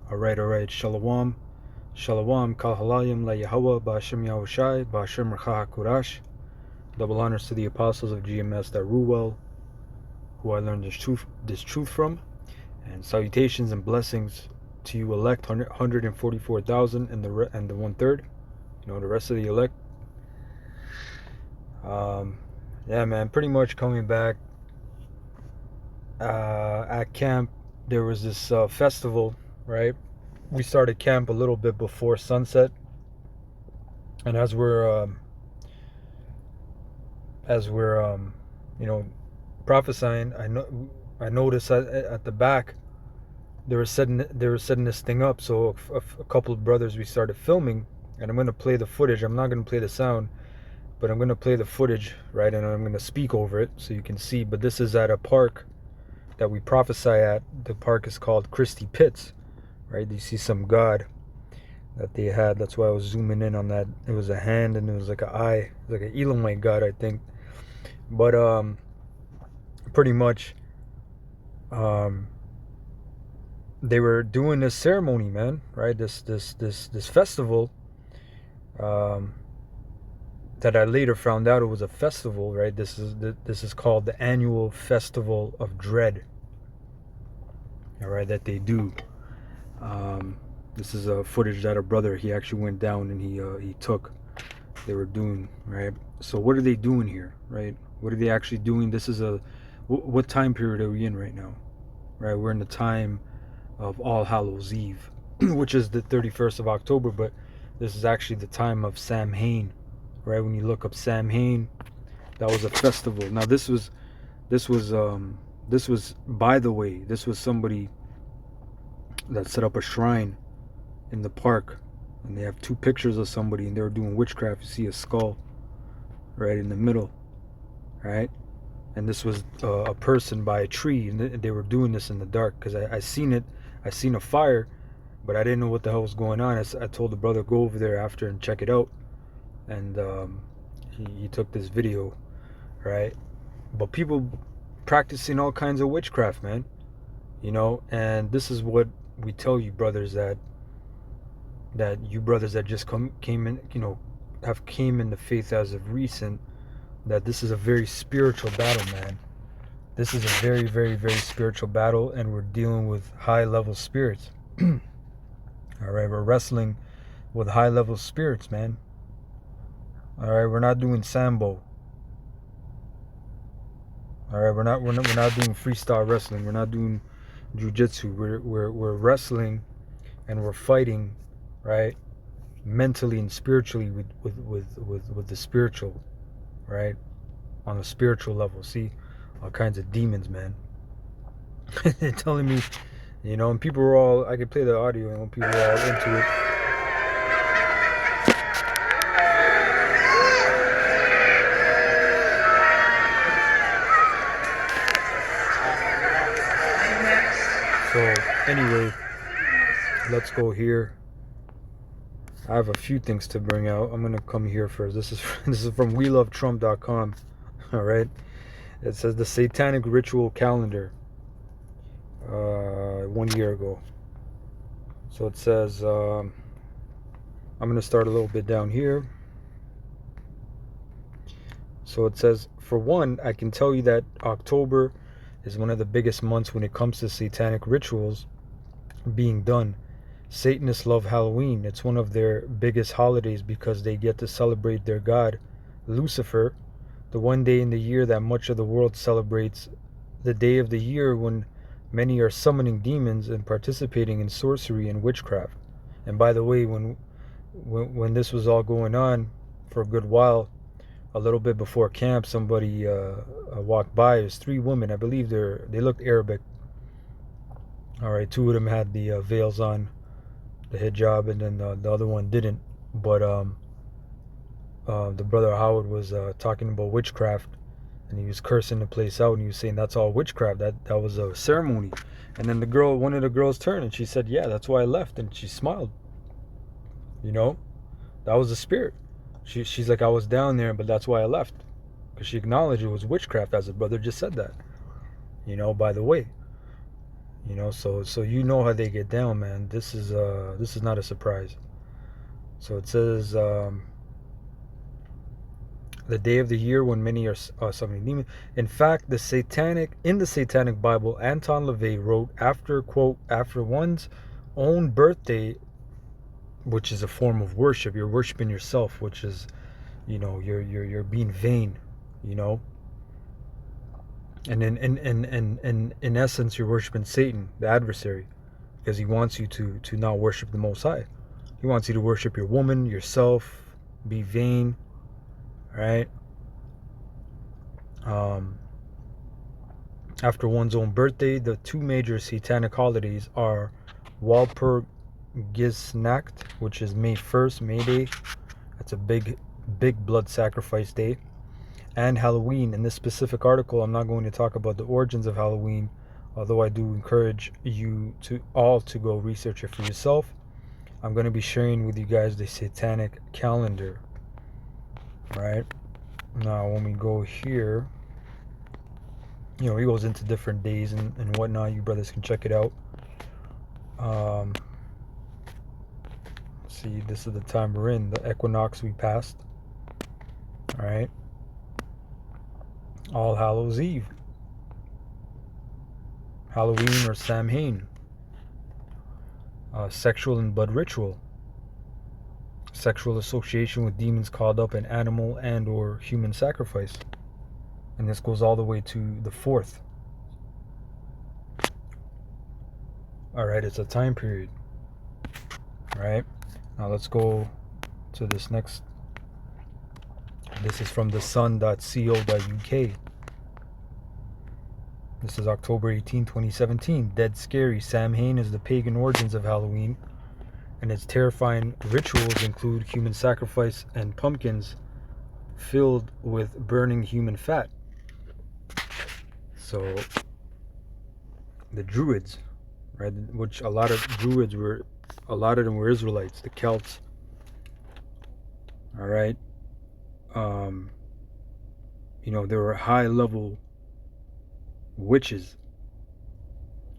Alright. Shalom. Shalom. Kal halayim la Yahweh Ba'ashem Yahushai Ba'ashem Recha HaKurash. Double honors to the apostles of GMS that rule well, who I learned this truth from. And salutations and blessings to you elect 144,000 and the 1/3. The rest of the elect. Yeah, man, pretty much coming back. At camp, there was this festival, right? We started camp a little bit before sunset, and as we're prophesying, I noticed at the back they were setting this thing up. So a couple of brothers, we started filming, and I'm gonna play the footage. I'm not gonna play the sound, but I'm gonna play the footage, right? And I'm gonna speak over it so you can see. But this is at a park that we prophesy at. The park is called Christie Pits, right? You see some god that they had. That's why I was zooming in on that. It was a hand and it was like an eye, like an Elamite god, I think. But pretty much, they were doing this ceremony, man, right? This festival. That I later found out it was a festival, right? This is called the annual Festival of Dread. All right, that they do. This is a footage that a brother, he actually went down and he took. They were doing, right? So what are they doing here, right? What are they actually doing? This is what time period are we in right now, right? We're in the time of All Hallows Eve, which is the 31st of October, but this is actually the time of Samhain, right? When you look up Samhain, that was a festival. Now this was by the way, this was somebody that set up a shrine in the park, and they have two pictures of somebody, and they were doing witchcraft. You see a skull right in the middle, right? And this was a person by a tree, and they were doing this in the dark, because I seen a fire, but I didn't know what the hell was going on. I told the brother, go over there after and check it out, and he took this video, right? But people practicing all kinds of witchcraft, man, and this is what we tell you, brothers, that you brothers that just came in, have came in the faith as of recent, that this is a very spiritual battle, man. This is a very, very, very spiritual battle, and we're dealing with high-level spirits. All right, we're wrestling with high-level spirits, man. All right, we're not doing sambo. All right, we're not doing freestyle wrestling. We're not doing jiu-jitsu. We're wrestling, and we're fighting, right? Mentally and spiritually with the spiritual, right? On a spiritual level. See, all kinds of demons, man. They're telling me, and people were all, I could play the audio, and people were all into it. So anyway, let's go here. I have a few things to bring out. I'm gonna come here first. This is from WeLoveTrump.com. All right. It says the Satanic Ritual Calendar. 1 year ago. So it says, I'm gonna start a little bit down here. So it says, for one, I can tell you that October is one of the biggest months when it comes to satanic rituals being done. Satanists love Halloween. It's one of their biggest holidays because they get to celebrate their god, Lucifer, the one day in the year that much of the world celebrates, the day of the year when many are summoning demons and participating in sorcery and witchcraft. And by the way, when this was all going on for a good while, a little bit before camp, somebody walked by. It was 3 women. I believe they looked Arabic. All right, 2 of them had the veils on, the hijab, and then the other one didn't. But the brother Howard was talking about witchcraft, and he was cursing the place out, and he was saying that's all witchcraft. That was a ceremony. And then one of the girls turned and she said, yeah, that's why I left. And she smiled. That was the spirit. She's like, I was down there, but that's why I left, because she acknowledged it was witchcraft, as the brother just said that. By the way, You know, so you know how they get down, man. This is not a surprise. So it says the day of the year when many are summoning demons. In fact, the Satanic Bible, Anton LaVey wrote, after quote, after one's own birthday, which is a form of worship, you're worshiping yourself, which is, you know, you're being vain, you know. And in essence, you're worshiping Satan, the adversary, because he wants you to not worship the Most High. He wants you to worship your woman, yourself, be vain, right? After one's own birthday, the two major satanic holidays are Walpurgisnacht, which is May 1st, May Day. That's a big blood sacrifice day. And Halloween. In this specific article, I'm not going to talk about the origins of Halloween, although I do encourage you to go research it for yourself. I'm going to be sharing with you guys the satanic calendar. Right? Now, when we go here, you know, he goes into different days and whatnot. You brothers can check it out. See, this is the time we're in, the equinox we passed. All right. All Hallows Eve. Halloween or Samhain. Sexual and blood ritual. Sexual association with demons called up in animal and or human sacrifice. And this goes all the way to the 4th. Alright, it's a time period. Alright, now let's go to this next. This is from thesun.co.uk. This is October 18, 2017. Dead scary. Samhain is the pagan origins of Halloween, and its terrifying rituals include human sacrifice and pumpkins filled with burning human fat. So the Druids, right, which a lot of them were Israelites, the Celts. All right. You know, there were high level witches.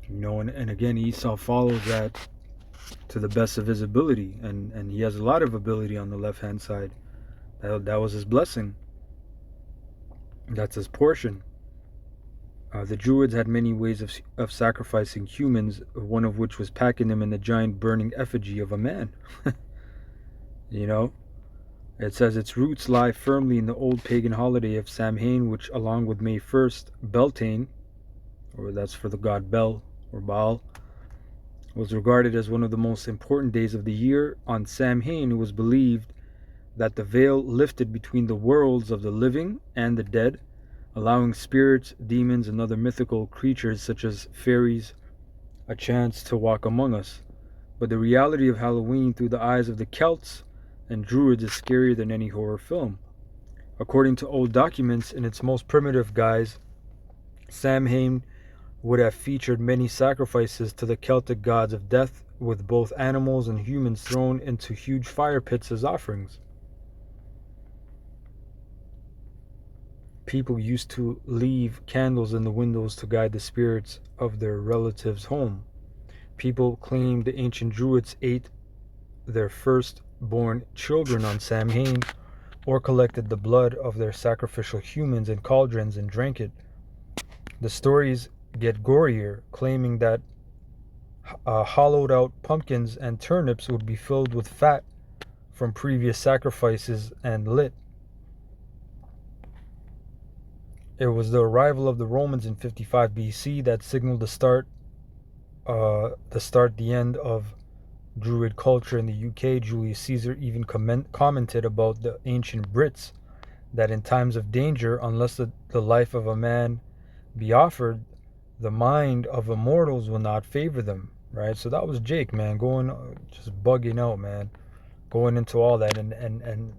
You know, and again, Esau follows that to the best of his ability, and he has a lot of ability on the left hand side. That was his blessing. That's his portion. The Druids had many ways of sacrificing humans, one of which was packing them in a giant burning effigy of a man. You know, it says its roots lie firmly in the old pagan holiday of Samhain, which, along with May 1st, Beltane, or that's for the god Bel or Baal, was regarded as one of the most important days of the year. On Samhain, it was believed that the veil lifted between the worlds of the living and the dead, allowing spirits, demons, and other mythical creatures such as fairies a chance to walk among us. But the reality of Halloween through the eyes of the Celts and Druids is scarier than any horror film. According to old documents, in its most primitive guise, Samhain would have featured many sacrifices to the Celtic gods of death, with both animals and humans thrown into huge fire pits as offerings. People used to leave candles in the windows to guide the spirits of their relatives home. People claimed the ancient Druids ate their firstborn children on Samhain, or collected the blood of their sacrificial humans in cauldrons and drank it. The stories get gorier, claiming that hollowed out pumpkins and turnips would be filled with fat from previous sacrifices and lit. It was the arrival of the Romans in 55 BC that signaled the end of Druid culture in the UK. Julius Caesar even commented about the ancient Brits that in times of danger, unless the life of a man be offered, the mind of immortals will not favor them. Right? So that was Jake, man, going just bugging out, man, going into all that, and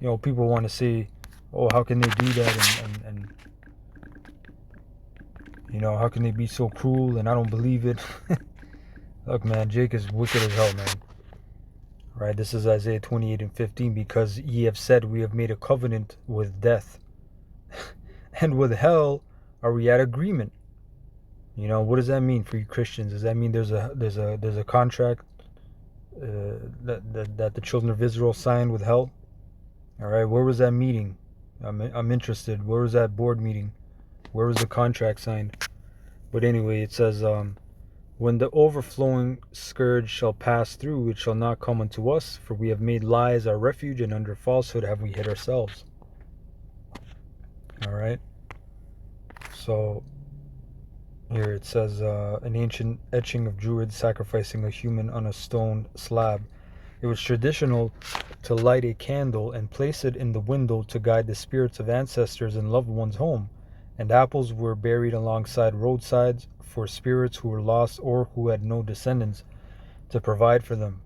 you know, people want to say, oh, how can they do that, and you know, how can they be so cruel? And I don't believe it. Look, man, Jake is wicked as hell, man. Right? This is Isaiah 28:15. Because ye have said, we have made a covenant with death, and with hell are we at agreement. What does that mean for you Christians? Does that mean there's a contract that the children of Israel signed with hell? All right, where was that meeting? I'm interested. Where was that board meeting? Where was the contract signed? But anyway, it says, when the overflowing scourge shall pass through, it shall not come unto us, for we have made lies our refuge, and under falsehood have we hid ourselves. All right. So here it says, an ancient etching of Druids sacrificing a human on a stone slab. It was traditional to light a candle and place it in the window to guide the spirits of ancestors and loved ones home, and apples were buried alongside roadsides for spirits who were lost or who had no descendants to provide for them.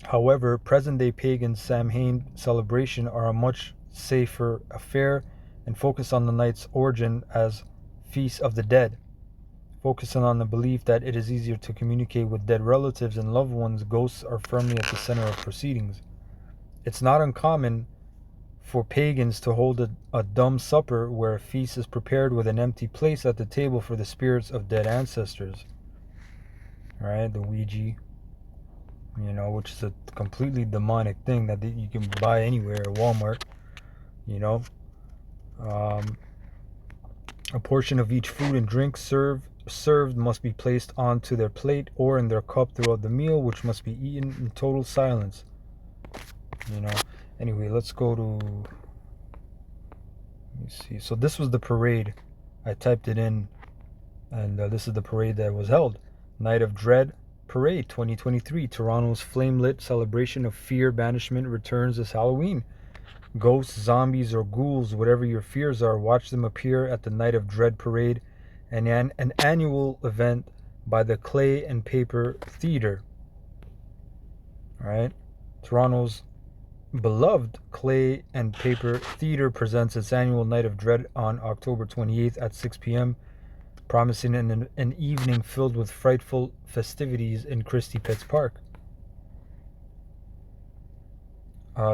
However, present-day pagan Samhain celebration are a much safer affair and focus on the night's origin as Feast of the Dead. Focusing on the belief that it is easier to communicate with dead relatives and loved ones, ghosts are firmly at the center of proceedings. It's not uncommon for pagans to hold a dumb supper where a feast is prepared with an empty place at the table for the spirits of dead ancestors. Alright, the Ouija, which is a completely demonic thing that you can buy anywhere at Walmart. A portion of each food and drink served must be placed onto their plate or in their cup throughout the meal, which must be eaten in total silence. Anyway, let's go to, let me see. So this was the parade. I typed it in, and this is the parade that was held. Night of Dread Parade 2023. Toronto's flame-lit celebration of fear banishment returns this Halloween. Ghosts, zombies, or ghouls, whatever your fears are, watch them appear at the Night of Dread Parade, an annual event by the Clay and Paper Theatre. Alright? Toronto's beloved Clay and Paper Theatre presents its annual Night of Dread on October 28th at 6 p.m., promising an evening filled with frightful festivities in Christie Pitts Park.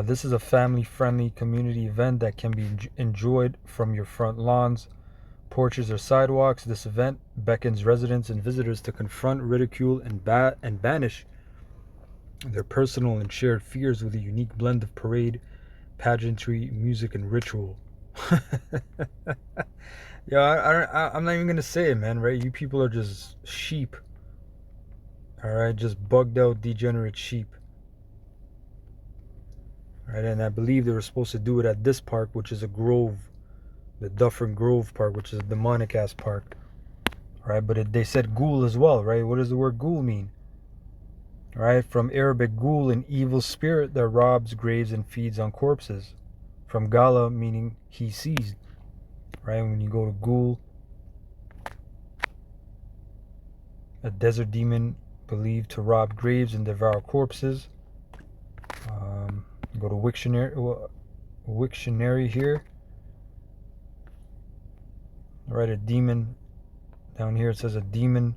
This is a family-friendly community event that can be enjoyed from your front lawns, porches, or sidewalks. This event beckons residents and visitors to confront, ridicule, and banish their personal and shared fears with a unique blend of parade, pageantry, music, and ritual. I'm not even gonna say it, man, right? You people are just sheep. Alright, just bugged out, degenerate sheep. Right, and I believe they were supposed to do it at this park, which is a grove, the Dufferin Grove Park, which is a demonic ass park. Right, but they said ghoul as well, right? What does the word ghoul mean? Right, from Arabic ghoul, an evil spirit that robs graves and feeds on corpses. From gala, meaning he seized. Right, when you go to ghoul, a desert demon believed to rob graves and devour corpses. Go to Wiktionary here. Right, a demon. Down here it says a demon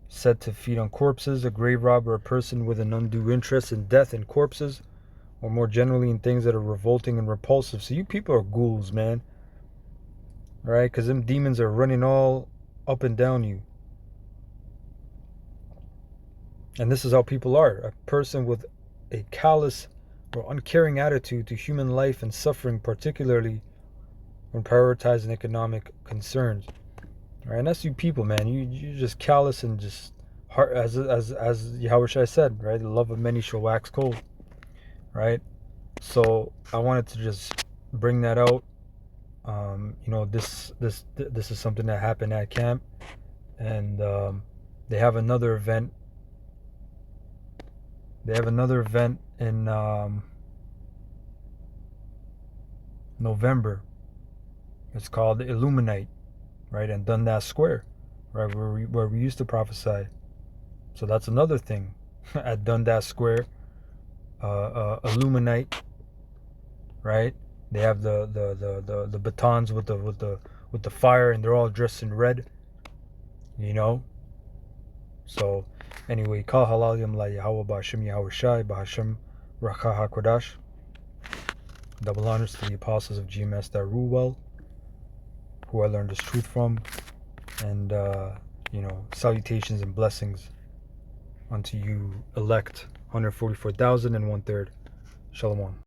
said to feed on corpses, a grave robber, a person with an undue interest in death and corpses, or more generally in things that are revolting and repulsive. So you people are ghouls, man. Right, because them demons are running all up and down you. And this is how people are. A person with a callous or uncaring attitude to human life and suffering, particularly when prioritizing economic concerns. Right, and that's you people, man. You're just callous and just heart, as Yahushua said, right? The love of many shall wax cold. Right? So I wanted to just bring that out. This is something that happened at camp, and they have another event. They have another event in November. It's called the Illuminate, right? And Dundas Square, right, where we used to prophesy. So that's another thing at Dundas Square. Illuminate, right? They have the batons with the fire, and they're all dressed in red. So anyway, Kal Halal Yam La Yahweh Ba'Hashem Yahweh Shai Ba'Hashem Rakha HaKodash. Double honors to the apostles of GMS that rule well, who I learned this truth from. And, salutations and blessings unto you, elect 144,000 and one third. Shalom.